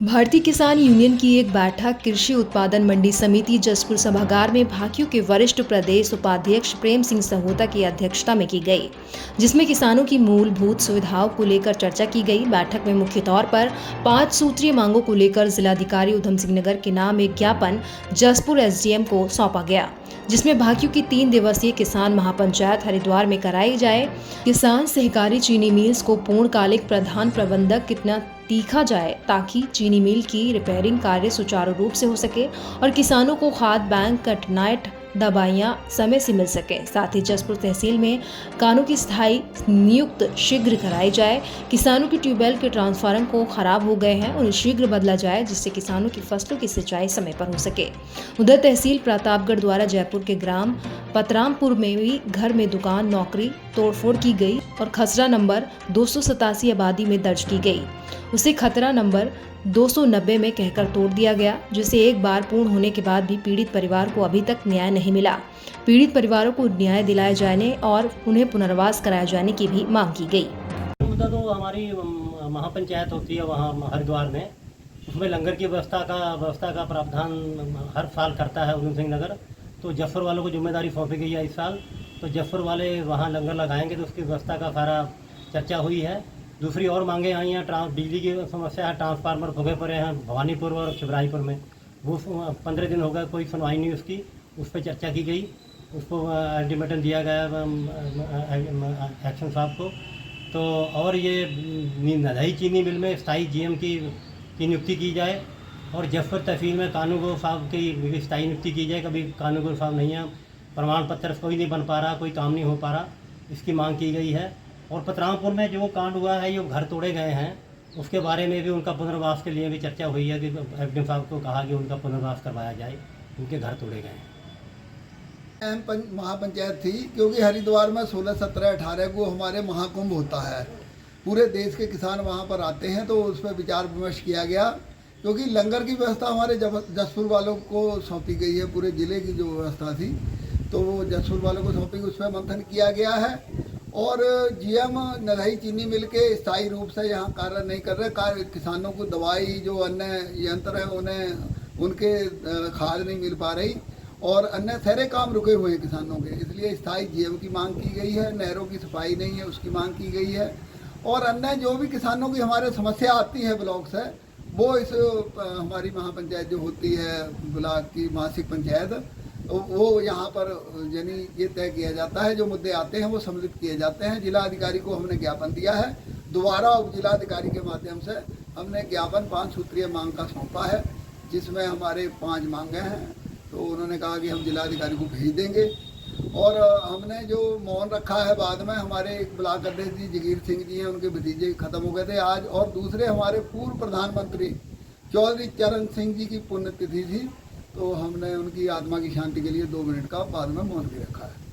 भारतीय किसान यूनियन की एक बैठक कृषि उत्पादन मंडी समिति जसपुर सभागार में भाकियू के वरिष्ठ प्रदेश उपाध्यक्ष प्रेम सिंह सहोता की अध्यक्षता में की गई, जिसमें किसानों की मूलभूत सुविधाओं को लेकर चर्चा की गई। बैठक में मुख्य तौर पर 5 सूत्रीय मांगों को लेकर जिलाधिकारी उधम सिंह नगर के नाम एक ज्ञापन जसपुर एसडीएम को सौंपा गया, जिसमें भाकियू की 3 दिवसीय किसान महापंचायत हरिद्वार में कराई जाए। किसान सहकारी चीनी मिल्स को पूर्णकालिक प्रधान प्रबंधक कितना तीखा जाए ताकि चीनी मिल की रिपेयरिंग कार्य सुचारू रूप से हो सके और किसानों को खाद बैंक कटनाइट दवाइयां समय से मिल सके। साथ ही जसपुर तहसील में कानून की स्थायी नियुक्त शीघ्र कराई जाए। किसानों की ट्यूबवेल के ट्रांसफार्मर को खराब हो गए हैं, उन्हें शीघ्र बदला जाए जिससे किसानों की फसलों की सिंचाई समय पर हो सके। उधर तहसील प्रतापगढ़ द्वारा जयपुर के ग्राम पतरामपुर में भी घर में दुकान नौकरी तोड़फोड़ की गई और खसरा नंबर 287 आबादी में दर्ज की गई, उसे खतरा नंबर 290 में कहकर तोड़ दिया गया, जिसे एक बार पूर्ण होने के बाद भी पीड़ित परिवार को अभी तक न्याय नहीं मिला। पीड़ित परिवारों को न्याय दिलाए जाने और उन्हें पुनर्वास कराए जाने की भी मांग की गई। मुद्दा तो हमारी महापंचायत होती है वहाँ हरिद्वार में, उसमें लंगर की व्यवस्था का प्रावधान हर साल करता है उधम सिंह नगर। तो जसपुर वालों को जिम्मेदारी सौंपी गई है इस साल, तो जसपुर वाले वहाँ लंगर लगाएंगे, तो उसकी व्यवस्था का सारा चर्चा हुई है। दूसरी और मांगे आई हैं, बिजली की समस्या है, ट्रांसफार्मर फुगे पड़े हैं भवानीपुर और शिवरायपुर में, वो 15 दिन हो गए कोई सुनवाई नहीं उसकी, उस पर चर्चा की गई, उसको अल्टीमेटम दिया गया एक्शन साहब को। तो और ये नदाई चीनी मिल में स्थायी जीएम की नियुक्ति की जाए और जसपुर तहसील में कानूनगो साहब की स्थायी नियुक्ति की जाए। कभी कानूनगो साहब नहीं है, प्रमाण पत्र कोई नहीं बन पा रहा, कोई काम नहीं हो पा रहा, इसकी मांग की गई है। और पतरामपुर में जो कांड हुआ है, जो घर तोड़े गए हैं, उसके बारे में भी उनका पुनर्वास के लिए भी चर्चा हुई है कि एसडीएम साहब को कहा कि उनका पुनर्वास करवाया जाए, उनके घर तोड़े गए हैं। अहम महापंचायत थी क्योंकि हरिद्वार में 16, 17, 18 को हमारे महाकुंभ होता है। पूरे देश के किसान वहाँ पर आते हैं, तो उस पर विचार विमर्श किया गया क्योंकि लंगर की व्यवस्था हमारे जसपुर वालों को सौंपी गई है। पूरे ज़िले की जो व्यवस्था थी तो वो जसपुर वालों को सौंपी, उस पर मंथन किया गया है। और जीएम नदाई चीनी मिल के स्थायी रूप से यहाँ कार्य नहीं कर रहे, किसानों को दवाई जो अन्य यंत्र है उन्हें उनके खाद नहीं मिल पा रही और अन्य सारे काम रुके हुए हैं किसानों के, इसलिए स्थायी जीएम की मांग की गई है। नहरों की सफाई नहीं है उसकी मांग की गई है और अन्य जो भी किसानों की हमारे समस्या आती है ब्लॉक से, वो इस हमारी महापंचायत जो होती है ब्लॉक की मासिक पंचायत, वो यहाँ पर यानी ये तय किया जाता है, जो मुद्दे आते हैं वो सम्मिलित किए जाते हैं। जिला अधिकारी को हमने ज्ञापन दिया है, दोबारा उप जिलाधिकारी के माध्यम से हमने ज्ञापन 5 सूत्रीय मांग का सौंपा है, जिसमें हमारे 5 मांगे हैं। तो उन्होंने कहा कि हम जिलाधिकारी को भेज देंगे। और हमने जो मौन रखा है, बाद में हमारे एक ब्लॉक अध्यक्ष जी जगीर सिंह जी हैं, उनके भतीजे खत्म हो गए थे आज, और दूसरे हमारे पूर्व प्रधानमंत्री चौधरी चरण सिंह जी की पुण्यतिथि थी, तो हमने उनकी आत्मा की शांति के लिए 2 मिनट का बाद में मौन भी रखा है।